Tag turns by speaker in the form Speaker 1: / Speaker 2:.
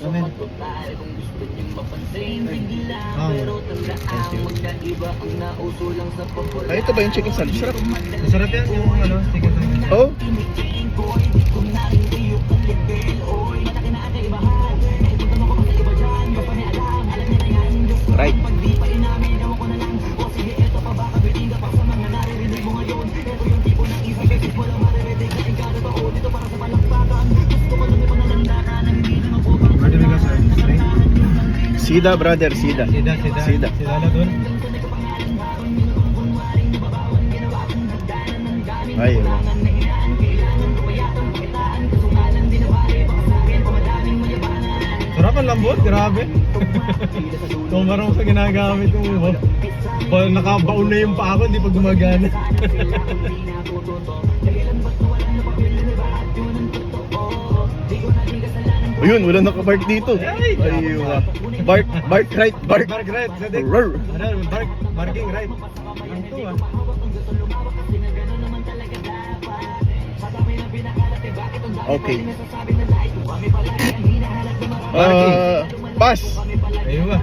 Speaker 1: Amen.
Speaker 2: Ay, ito ba yung chicken salad? Sarap.
Speaker 1: Masarap yan yung ano, chicken salad.
Speaker 2: Oh? Right.
Speaker 1: Pwede ba sir?
Speaker 2: Sida, brother, sida.
Speaker 1: Sida.
Speaker 2: Sida.
Speaker 1: Sida na dun.
Speaker 2: Ay,
Speaker 1: Sarap ang lambot, grabe. Kung marunong sa ginagamit yung nakabaon na yung paa ko, hindi pa gumagana.
Speaker 2: ayun, wala nakabark dito.
Speaker 1: Ay,
Speaker 2: Ay, bark right, bark.
Speaker 1: Bark right, sadik.
Speaker 2: Roar.
Speaker 1: Ano, barking right. Ang to ah.
Speaker 2: Okay. Pass.
Speaker 1: Ayun ba?